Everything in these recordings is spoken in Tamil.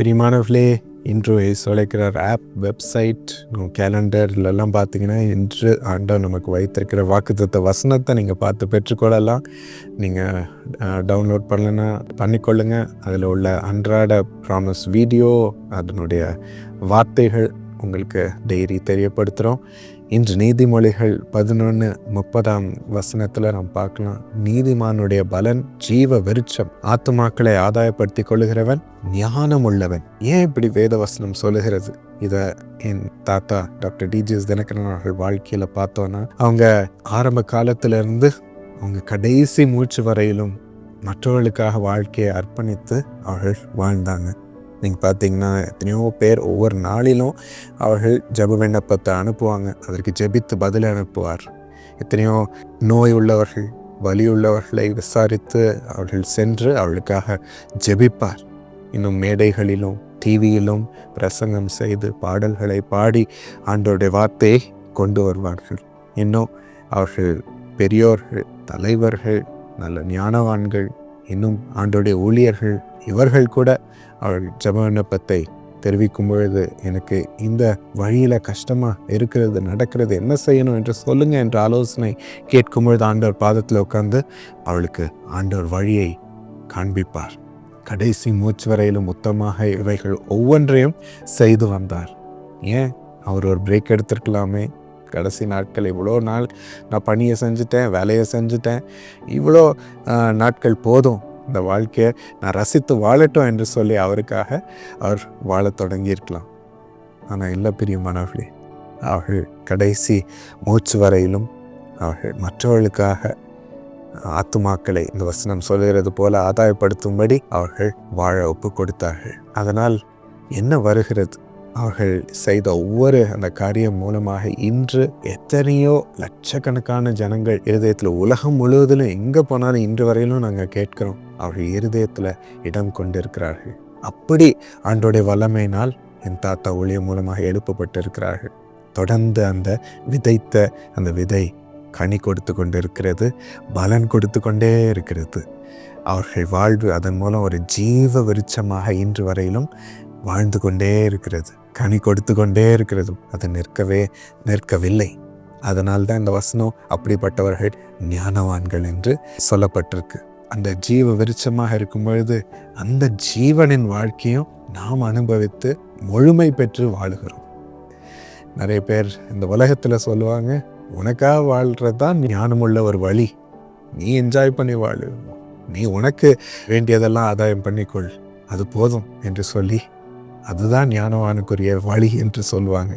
பிரியமானவர்களே, இன்று இயேசுழைக்கிறார் ஆப், வெப்சைட், கேலண்டர்லெல்லாம் பார்த்தீங்கன்னா, இன்று ஆண்டவர் நமக்கு வைத்திருக்கிற வாக்குத்தத்த வசனத்தை நீங்கள் பார்த்து பெற்றுக்கொள்ளலாம். நீங்கள் டவுன்லோட் பண்ணலைன்னா பண்ணிக்கொள்ளுங்க. அதில் உள்ள அன்றாட ப்ராமிஸ் வீடியோ, அதனுடைய வார்த்தைகள் உங்களுக்கு டெய்லி தெரியப்படுத்துகிறோம். இன்று நீதிமொழிகள் 11:30 நாம் பார்க்கலாம். நீதிமானுடைய பலன் ஜீவ விருட்சம், ஆத்துமாக்களை ஆதாயப்படுத்தி கொள்ளுகிறவன் ஞானம் உள்ளவன். ஏன் இப்படி வேதவசனம் சொல்லுகிறது? இதை என் தாத்தா டாக்டர் டிஜிஎஸ் தினகரன் அவர்கள் வாழ்க்கையில் பார்த்தோன்னா, அவங்க ஆரம்ப காலத்திலிருந்து அவங்க கடைசி மூச்சு வரையிலும் மற்றவர்களுக்காக வாழ்க்கையை அர்ப்பணித்து அவர்கள் வாழ்ந்தாங்க. நீங்கள் பார்த்தீங்கன்னா, எத்தனையோ பேர் ஒவ்வொரு நாளிலும் அவர்கள் ஜெப விண்ணப்பத்தை அனுப்புவாங்க. அதற்கு ஜெபித்து பதில் அனுப்புவார். எத்தனையோ நோய் உள்ளவர்கள், வலி உள்ளவர்களை விசாரித்து அவர்கள் சென்று அவர்களுக்காக ஜெபிப்பார். இன்னும் மேடைகளிலும் டிவியிலும் பிரசங்கம் செய்து பாடல்களை பாடி ஆண்டவருடைய வார்த்தையை கொண்டு வருவார்கள். இன்னும் அவர்கள் பெரியோர்கள், தலைவர்கள், நல்ல ஞானவான்கள், இன்னும் ஆண்டவருடைய ஊழியர்கள், இவர்கள் கூட அவர்கள் ஜெப விண்ணப்பத்தை தெரிவிக்கும் பொழுது, எனக்கு இந்த வழியில் கஷ்டமாக இருக்கிறது, நடக்கிறது, என்ன செய்யணும் என்று சொல்லுங்க என்ற ஆலோசனை கேட்கும் பொழுது ஆண்டவர் பாதத்தில் உட்கார்ந்து அவளுக்கு ஆண்டவர் வழியை காண்பிப்பார். கடைசி மூச்சு வரையிலும் மொத்தமாக இவைகள் ஒவ்வொன்றையும் செய்து வந்தார். ஏன் அவர் ஒரு பிரேக் எடுத்திருக்கலாமே? கடைசி நாட்கள் இவ்வளோ நாள் நான் பணியை செஞ்சுட்டேன், வேலையை செஞ்சுட்டேன், இவ்வளோ நாட்கள் போதும், இந்த வாழ்க்கையை நான் ரசித்து வாழட்டும் என்று சொல்லி அவருக்காக அவர் வாழ தொடங்கியிருக்கலாம். ஆனால் இல்லை பிரியமானவர்களே, அவர்கள் கடைசி மூச்சு வரையிலும் அவர்கள் மற்றவர்களுக்காக ஆத்துமாக்களை இந்த வசனம் சொல்கிறது போல ஆதாயப்படுத்தும்படி அவர்கள் வாழ ஒப்பு கொடுத்தார்கள். அதனால் என்ன வருகிறது? அவர்கள் செய்த ஒவ்வொரு அந்த காரியம் மூலமாக இன்று எத்தனையோ லட்சக்கணக்கான ஜனங்கள் இருதயத்தில், உலகம் முழுவதிலும் எங்கே போனாலும் இன்று வரையிலும் நாங்கள் கேட்கிறோம், அவர்கள் இருதயத்தில் இடம் கொண்டிருக்கிறார்கள். அப்படி ஆண்டோடைய வல்லமையினால் என் தாத்தா ஊழியம் மூலமாக எழுப்பப்பட்டிருக்கிறார்கள். தொடர்ந்து அந்த விதைத்த அந்த விதை கனி கொடுத்து கொண்டு இருக்கிறது, பலன் கொடுத்து கொண்டே இருக்கிறது. அவர்கள் வாழ்வு அதன் மூலம் ஒரு ஜீவ விருட்சமாக இன்று வரையிலும் வாழ்ந்து கொண்டே இருக்கிறது, கனி கொடுத்து கொண்டே இருக்கிறது. அது நிற்கவில்லை. அதனால் தான் இந்த வசனம் அப்படிப்பட்டவர்கள் ஞானவான்கள் என்று சொல்லப்பட்டிருக்கு. அந்த ஜீவ விருட்சமாக இருக்கும் பொழுது அந்த ஜீவனின் வாழ்க்கையும் நாம் அனுபவித்து முழுமை பெற்று வாழுகிறோம். நிறைய பேர் இந்த உலகத்தில் சொல்லுவாங்க, உனக்காக வாழ்கிறது தான் ஞானமுள்ள ஒரு வழி, நீ என்ஜாய் பண்ணி வாழு, நீ உனக்கு வேண்டியதெல்லாம் ஆதாயம் பண்ணிக்கொள், அது போதும் என்று சொல்லி அதுதான் ஞானவானுக்குரிய வழி என்று சொல்லுவாங்க.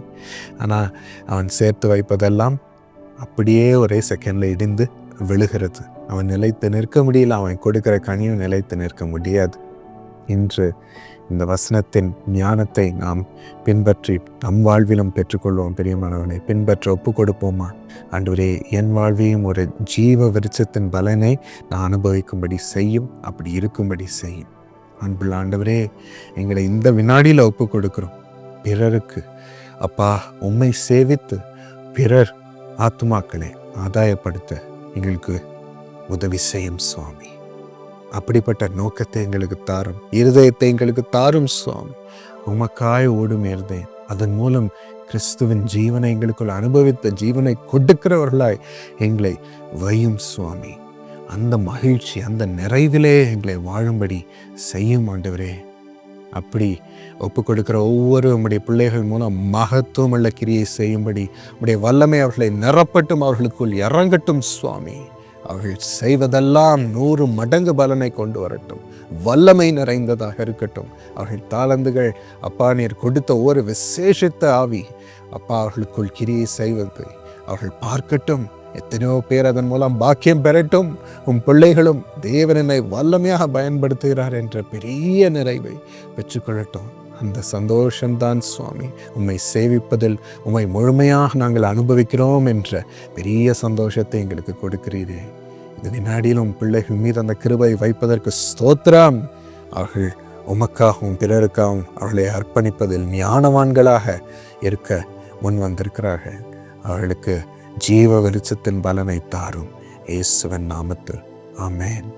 ஆனால் அவன் சேர்த்து வைப்பதெல்லாம் அப்படியே ஒரே செகண்டில் இடிந்து விழுகிறது. அவன் நிலைத்து நிற்க முடியல, அவன் கொடுக்கிற கனியும் நிலைத்து நிற்க முடியாது. இன்று இந்த வசனத்தின் ஞானத்தை நாம் பின்பற்றி நம் வாழ்விலும் பெற்றுக்கொள்வோம். பெரியமானவனை பின்பற்ற ஒப்பு கொடுப்போமா? ஆண்டவரே, என் வாழ்வையும் ஒரு ஜீவ விருட்சத்தின் பலனை நான் அனுபவிக்கும்படி செய்யும், அப்படி இருக்கும்படி செய்யும். அன்புள்ள ஆண்டவரே, எங்களை இந்த வினாடியில் ஒப்பு கொடுக்கிறோம். பிறருக்கு அப்பா உம்மை சேவித்து பிறர் ஆத்துமாக்களை ஆதாயப்படுத்த எங்களுக்கு உதவி செய்யும் சுவாமி. அப்படிப்பட்ட நோக்கத்தை எங்களுக்கு தாரும், இருதயத்தை எங்களுக்கு தாரும் சுவாமி. உமக்காய் ஓடும் இருதயம், அதன் மூலம் கிறிஸ்துவின் ஜீவனை எங்களுக்குள் அனுபவித்த ஜீவனை கொடுக்கிறவர்களாய் எங்களை வையும் சுவாமி. அந்த மகிழ்ச்சி, அந்த நிறைவிலே எங்களை வாழும்படி செய்யும் ஆண்டவரே. அப்படி ஒப்பு கொடுக்கிற ஒவ்வொரு உம்முடைய பிள்ளைகள் மூலம் மகத்துவமுள்ள கிரியை செய்யும்படி உம்முடைய வல்லமை அவர்களை நிரப்பட்டும், அவர்களுக்குள் இறங்கட்டும் சுவாமி. அவர்கள் செய்வதெல்லாம் 100 மடங்கு பலனை கொண்டு வரட்டும், வல்லமை நிறைந்ததாக இருக்கட்டும். அவர்கள் தாளந்துகள் அப்பா நீர் கொடுத்த ஒவ்வொரு விசேஷித்த ஆவி அப்பா அவர்களுக்குள் கிரியை செய்வது அவர்கள் பார்க்கட்டும். எத்தனையோ பேர் அதன் மூலம் பாக்கியம் பெறட்டும். உம் பிள்ளைகளும் தேவனை வல்லமையாக பயன்படுத்துகிறார் என்ற பெரிய நிறைவை பெற்றுக்கொள்ளட்டும். அந்த சந்தோஷம்தான் சுவாமி, உம்மை சேவிப்பதில் உம்மை முழுமையாக நாங்கள் அனுபவிக்கிறோம் என்ற பெரிய சந்தோஷத்தை எங்களுக்கு கொடுக்கிறீரே. இந்த வினாடியிலும் பிள்ளைகள் மீது அந்த கிருபை வைப்பதற்கு ஸ்தோத்திரம். அவர்கள் உமக்காகவும் பிறருக்காகவும் அவர்களை அர்ப்பணிப்பதில் ஞானவான்களாக இருக்க முன் வந்திருக்கிறார்கள். அவர்களுக்கு ஜீவ வெளிச்சத்தின் பலனை தாரும். இயேசுவின் நாமத்தில் ஆமென்.